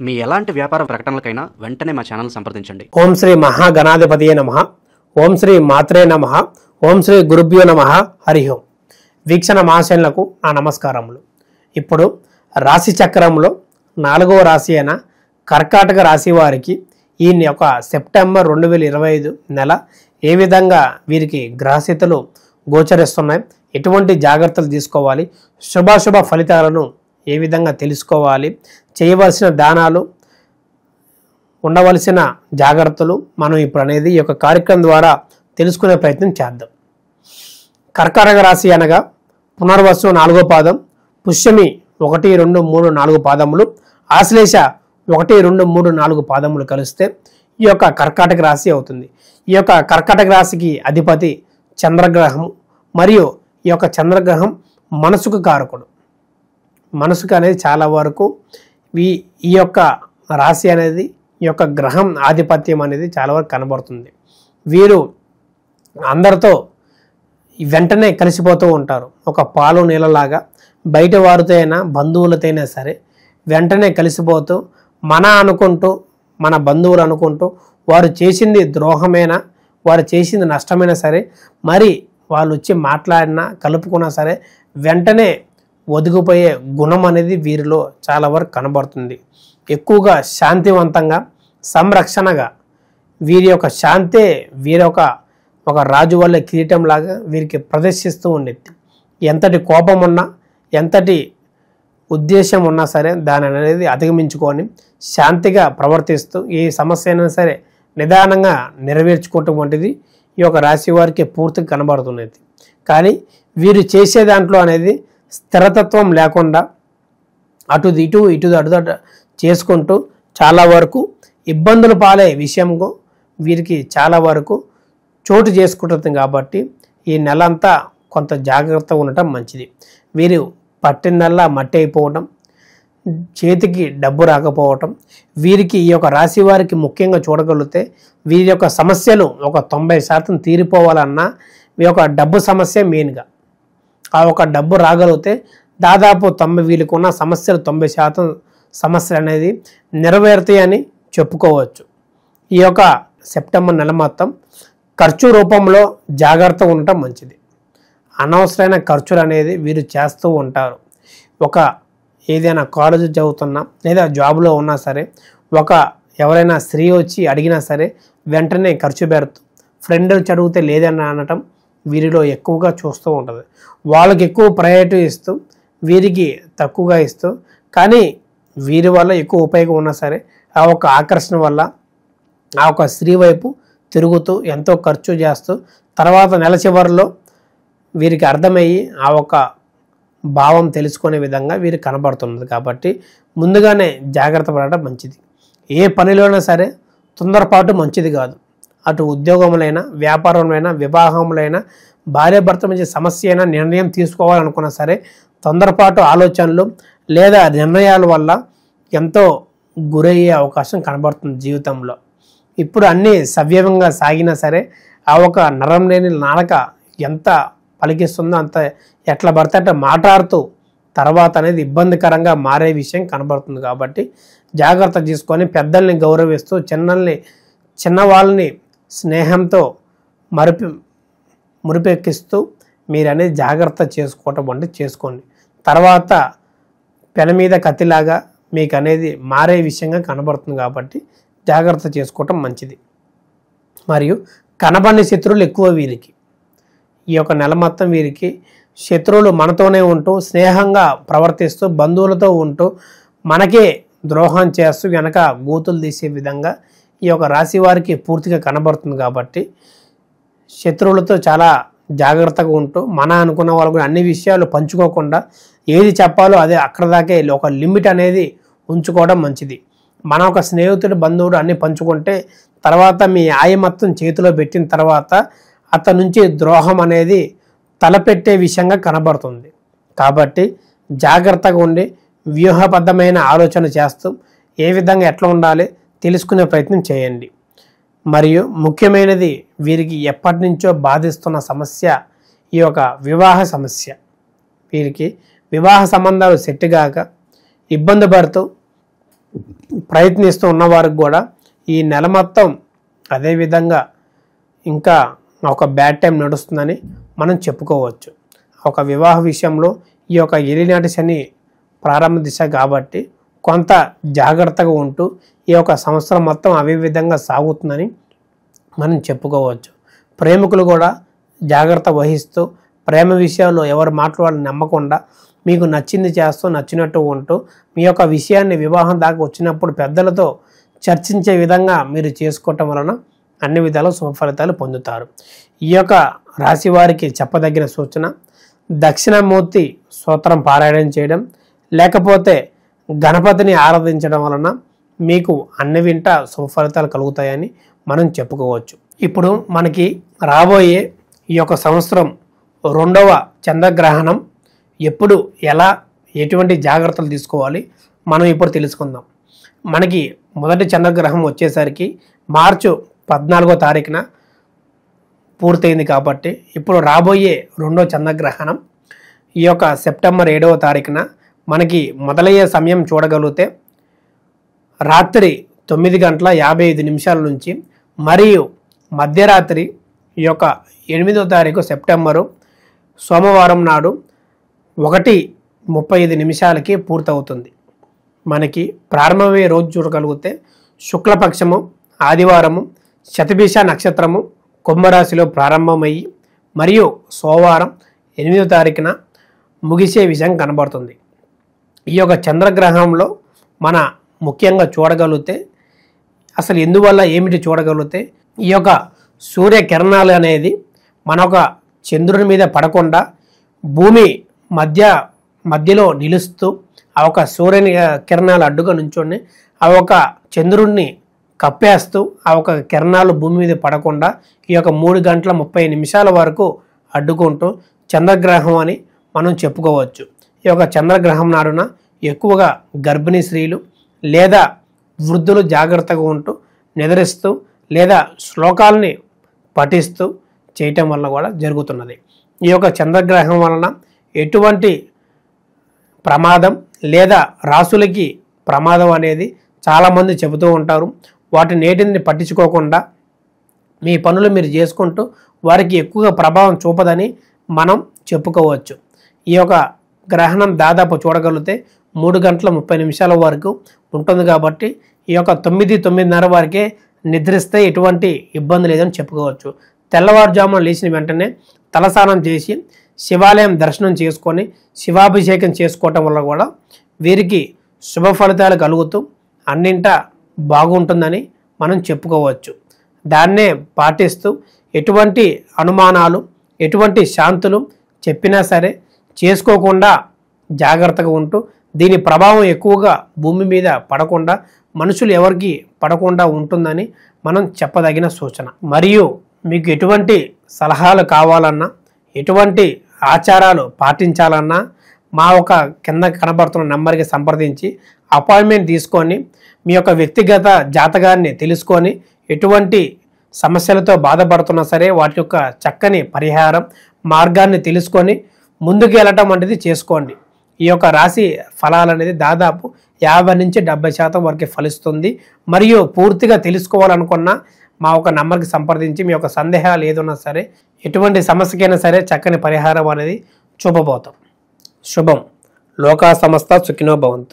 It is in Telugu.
మీ ఎలాంటి వ్యాపార ప్రకటనలకైనా వెంటనే మా ఛానల్ సంప్రదించండి. ఓం శ్రీ మహాగణాధిపతియే నమః. ఓం శ్రీ మాత్రే నమః. ఓం శ్రీ గురుభ్యో నమః. హరి ఓం. వీక్షణ మహాశయులకు నా నమస్కారములు. ఇప్పుడు రాశి చక్రంలో 4వ రాశి అయిన కర్కాటక రాశి వారికి ఈ యొక్క సెప్టెంబర్ 2025 నెల ఏ విధంగా వీరికి గ్రహస్థితులు గోచరిస్తున్నాయి, ఎటువంటి జాగ్రత్తలు తీసుకోవాలి, శుభాశుభ ఫలితాలను ఏ విధంగా తెలుసుకోవాలి, చేయవలసిన దానాలు, ఉండవలసిన జాగ్రత్తలు మనం ఇప్పుడు అనేది ఈ యొక్క కార్యక్రమం ద్వారా తెలుసుకునే ప్రయత్నం చేద్దాం. కర్కాటక రాశి అనగా పునర్వసు 4వ పాదం, పుష్యమి 1, 2, 3, 4 పాదములు, ఆశ్లేష 1, 2, 3, 4 పాదములు కలిస్తే ఈ యొక్క కర్కాటక రాశి అవుతుంది. ఈ యొక్క కర్కాటక రాశికి అధిపతి చంద్రగ్రహం మరియు ఈ యొక్క చంద్రగ్రహం మనసుకు కారకుడు. మనసుకు అనేది చాలా వరకు ఈ యొక్క రాశి అనేది ఈ యొక్క గ్రహం ఆధిపత్యం అనేది చాలా వరకు కనబడుతుంది. వీరు అందరితో వెంటనే కలిసిపోతూ ఉంటారు. ఒక పాలు నీళ్ళలాగా బయట వారితో అయినా బంధువులతో అయినా సరే వెంటనే కలిసిపోతూ మన బంధువులు అనుకుంటూ వారు చేసింది ద్రోహమైనా వారు చేసింది నష్టమైనా సరే మరి వాళ్ళు వచ్చి మాట్లాడినా కలుపుకున్నా సరే వెంటనే ఒదిగిపోయే గుణం అనేది వీరిలో చాలా వరకు కనబడుతుంది. ఎక్కువగా శాంతివంతంగా సంరక్షణగా వీరి యొక్క శాంతే వీరి ఒక రాజు వల్ల కిరీటం లాగా వీరికి ప్రదర్శిస్తూ ఉండేది. ఎంతటి కోపం ఉన్నా ఎంతటి ఉద్దేశం ఉన్నా సరే దాని అనేది అధిగమించుకొని శాంతిగా ప్రవర్తిస్తూ ఏ సమస్య అయినా సరే నిదానంగా నెరవేర్చుకోవటం వంటిది ఈ యొక్క రాశి వారికి పూర్తిగా కనబడుతున్నది. కానీ వీరు చేసే దాంట్లో అనేది స్థిరతత్వం లేకుండా అటు చేసుకుంటూ చాలా వరకు ఇబ్బందులు పాలే విషయంలో వీరికి చాలా వరకు చోటు చేసుకుంటుంది. కాబట్టి ఈ నెల అంతా కొంత జాగ్రత్తగా ఉండటం మంచిది. వీరు పట్టినల్లా మట్టి అయిపోవటం, చేతికి డబ్బు రాకపోవటం, వీరికి ఈ యొక్క రాశి వారికి ముఖ్యంగా చూడగలిగితే వీరి యొక్క సమస్యలు ఒక 90% తీరిపోవాలన్నా ఈ యొక్క డబ్బు సమస్య మెయిన్గా ఆ ఒక డబ్బు రాగలిగితే దాదాపు వీళ్ళకు ఉన్న సమస్యలు 90% సమస్యలు అనేది నెరవేరుతాయని చెప్పుకోవచ్చు. ఈ యొక్క సెప్టెంబర్ నెల మొత్తం ఖర్చు రూపంలో జాగ్రత్తగా ఉండటం మంచిది. అనవసరమైన ఖర్చులు అనేది వీరు చేస్తూ ఉంటారు. ఏదైనా కాలేజీ చదువుతున్నా లేదా జాబ్లో ఉన్నా సరే ఎవరైనా స్త్రీ వచ్చి అడిగినా సరే వెంటనే ఖర్చు పెడుతూ ఫ్రెండ్ వచ్చి అడిగితే లేదని అనటం వీరిలో ఎక్కువగా చూస్తూ ఉంటుంది. వాళ్ళకి ఎక్కువ ప్రయారిటీ ఇస్తూ వీరికి తక్కువగా ఇస్తూ, కానీ వీరి వల్ల ఎక్కువ ఉపయోగం ఉన్నా సరే ఆ ఒక ఆకర్షణ వల్ల ఆ ఒక స్త్రీ వైపు తిరుగుతూ ఎంతో ఖర్చు చేస్తూ తర్వాత నెల చివరిలో వీరికి అర్థమయ్యి ఆ ఒక భావం తెలుసుకునే విధంగా వీరికి కనబడుతున్నది. కాబట్టి ముందుగానే జాగ్రత్త పడటం మంచిది. ఏ పనిలోనైనా సరే తొందరపాటు మంచిది కాదు. అటు ఉద్యోగములైనా వ్యాపారములైనా వివాహములైనా భార్యాభర్త మధ్య సమస్య అయినా నిర్ణయం తీసుకోవాలనుకున్నా సరే తొందరపాటు ఆలోచనలు లేదా నిర్ణయాల వల్ల ఎంతో గురయ్యే అవకాశం కనబడుతుంది జీవితంలో. ఇప్పుడు అన్నీ సవ్యంగా సాగినా సరే ఆ ఒక నరం లేని నాలుక ఎంత పలికిస్తుందో అంత ఎట్లా పడితే అట్లా మాట్లాడుతూ తర్వాత అనేది ఇబ్బందికరంగా మారే విషయం కనబడుతుంది. కాబట్టి జాగ్రత్త తీసుకొని పెద్దల్ని గౌరవిస్తూ చిన్నవాళ్ళని స్నేహంతో మురిపెక్కిస్తూ మీరు అనేది జాగ్రత్త చేసుకోవటం వంటి చేసుకోండి. తర్వాత పెన మీద కత్తిలాగా మీకు అనేది మారే విషయంగా కనబడుతుంది. కాబట్టి జాగ్రత్త చేసుకోవటం మంచిది. మరియు కనబడిన శత్రువులు ఎక్కువ వీరికి ఈ యొక్క నెల మొత్తం వీరికి శత్రువులు మనతోనే ఉంటూ స్నేహంగా ప్రవర్తిస్తూ బంధువులతో ఉంటూ మనకే ద్రోహం చేస్తూ వెనక గూతులు తీసే విధంగా ఈ యొక్క రాశి వారికి పూర్తిగా కనబడుతుంది. కాబట్టి శత్రువులతో చాలా జాగ్రత్తగా ఉంటూ అనుకున్న వాళ్ళు కూడా అన్ని విషయాలు పంచుకోకుండా ఏది చెప్పాలో అదే అక్కడ దాకే ఒక లిమిట్ అనేది ఉంచుకోవడం మంచిది. మన ఒక స్నేహితుడు బంధువుడు అన్ని పంచుకుంటే తర్వాత మీ మొత్తం చేతిలో పెట్టిన తర్వాత అతని నుంచి ద్రోహం అనేది తలపెట్టే విషయంగా కనబడుతుంది. కాబట్టి జాగ్రత్తగా ఉండి వ్యూహబద్ధమైన ఆలోచన చేస్తూ ఏ విధంగా ఎట్లా ఉండాలి తెలుసుకునే ప్రయత్నం చేయండి. మరియు ముఖ్యమైనది వీరికి ఎప్పటి నుంచో బాధిస్తున్న సమస్య ఈ యొక్క వివాహ సమస్య. వీరికి వివాహ సంబంధాలు సెట్ కాక ఇబ్బంది పడుతూ ప్రయత్నిస్తూ ఉన్నవారికి కూడా ఈ నెల మొత్తం అదేవిధంగా ఇంకా ఒక బ్యాడ్ టైం నడుస్తుందని మనం చెప్పుకోవచ్చు. ఒక వివాహ విషయంలో ఈ యొక్క ఏలినాటి శని ప్రారంభ దిశ కాబట్టి కొంత జాగ్రత్తగా ఉంటూ ఈ యొక్క సంవత్సరం మొత్తం అదే విధంగా సాగుతుందని మనం చెప్పుకోవచ్చు. ప్రేమికులు కూడా జాగ్రత్త వహిస్తూ ప్రేమ విషయాల్లో ఎవరు మాట్లాడాలని నమ్మకుండా మీకు నచ్చింది చేస్తూ నచ్చినట్టు ఉంటూ మీ యొక్క విషయాన్ని వివాహం దాకా వచ్చినప్పుడు పెద్దలతో చర్చించే విధంగా మీరు చేసుకోవటం వలన అన్ని విధాల శుభ ఫలితాలు పొందుతారు. ఈ యొక్క రాశి వారికి చెప్పదగిన సూచన దక్షిణామూర్తి స్తోత్రం పారాయణం చేయడం, లేకపోతే గణపతిని ఆరాధించడం వలన మీకు అన్ని వింట శుభ ఫలితాలు కలుగుతాయని మనం చెప్పుకోవచ్చు. ఇప్పుడు మనకి రాబోయే ఈ యొక్క సంవత్సరం 2వ చంద్రగ్రహణం ఎప్పుడు ఎలా ఎటువంటి జాగ్రత్తలు తీసుకోవాలి మనం ఇప్పుడు తెలుసుకుందాం. మనకి మొదటి చంద్రగ్రహం వచ్చేసరికి మార్చి 14వ తారీఖున పూర్తయింది కాబట్టి ఇప్పుడు రాబోయే 2వ చంద్రగ్రహణం ఈ యొక్క సెప్టెంబర్ 7వ తారీఖున మనకి మొదలయ్యే సమయం చూడగలిగితే రాత్రి 9:55 నుంచి మరియు మధ్యరాత్రి ఈ యొక్క 8వ తారీఖు సెప్టెంబరు సోమవారం నాడు 1:35 పూర్తవుతుంది. మనకి ప్రారంభమయ్యే రోజు చూడగలిగితే శుక్లపక్షము ఆదివారము శతభిష నక్షత్రము కుంభరాశిలో ప్రారంభమయ్యి మరియు సోమవారం 8వ తారీఖున ముగిసే విషయం కనబడుతుంది. ఈ యొక్క చంద్రగ్రహంలో మన ముఖ్యంగా చూడగలిగితే అసలు ఎందువల్ల ఏమిటి చూడగలిగితే ఈ యొక్క సూర్యకిరణాలు అనేది మన ఒక చంద్రుని మీద పడకుండా భూమి మధ్యలో నిలుస్తూ ఆ ఒక సూర్యుని కిరణాలు అడ్డుగా నుంచొని ఆ ఒక చంద్రుడిని కప్పేస్తూ ఆ ఒక కిరణాలు భూమి మీద పడకుండా ఈ యొక్క 3:30 వరకు అడ్డుకుంటూ చంద్రగ్రహం అని మనం చెప్పుకోవచ్చు. ఈ యొక్క చంద్రగ్రహం నాడున ఎక్కువగా గర్భిణీ స్త్రీలు లేదా వృద్ధులు జాగ్రత్తగా ఉంటూ నిద్రిస్తూ లేదా శ్లోకాలని పఠిస్తూ చేయటం వల్ల కూడా జరుగుతున్నది. ఈ యొక్క చంద్రగ్రహం వలన ఎటువంటి ప్రమాదం లేదా రాసులకి ప్రమాదం అనేది చాలామంది చెబుతూ ఉంటారు. వాటి నేటిని పట్టించుకోకుండా మీ పనులు మీరు చేసుకుంటూ వారికి ఎక్కువగా ప్రభావం చూపదని మనం చెప్పుకోవచ్చు. ఈ యొక్క గ్రహణం దాదాపు చూడగలిగితే 3:30 వరకు ఉంటుంది కాబట్టి ఈ యొక్క 9:30 వరకే నిద్రిస్తే ఎటువంటి ఇబ్బంది లేదని చెప్పుకోవచ్చు. తెల్లవారుజామున లేచిన వెంటనే తలస్నానం చేసి శివాలయం దర్శనం చేసుకొని శివాభిషేకం చేసుకోవటం వల్ల కూడా వీరికి శుభ ఫలితాలు కలుగుతూ అన్నింటా బాగుంటుందని మనం చెప్పుకోవచ్చు. దాన్నే పాటిస్తూ ఎటువంటి అనుమానాలు ఎటువంటి శాంతులు చెప్పినా సరే చేసుకోకుండా జాగ్రత్తగా ఉంటూ దీని ప్రభావం ఎక్కువగా భూమి మీద పడకుండా మనుషులు ఎవరికి పడకుండా ఉంటుందని మనం చెప్పదగిన సూచన. మరియు మీకు ఎటువంటి సలహాలు కావాలన్నా ఎటువంటి ఆచారాలు పాటించాలన్నా మా ఒక కింద కనబడుతున్న నెంబర్కి సంప్రదించి అపాయింట్మెంట్ తీసుకొని మీ యొక్క వ్యక్తిగత జాతకాన్ని తెలుసుకొని ఎటువంటి సమస్యలతో బాధపడుతున్నా సరే వాటి యొక్క చక్కని పరిహారం మార్గాన్ని తెలుసుకొని ముందుకు వెళ్ళటం అనేది చేసుకోండి. ఈ యొక్క రాశి ఫలాలు అనేది దాదాపు 50 నుంచి 70% వరకు ఫలిస్తుంది. మరియు పూర్తిగా తెలుసుకోవాలనుకున్నా మా ఒక నంబర్కి సంప్రదించి మీ యొక్క సందేహాలు ఏదైనా సరే ఎటువంటి సమస్యకైనా సరే చక్కని పరిహారం అనేది చూపబోతాం. శుభం. లోకా సమస్త సుఖినో భవంతు.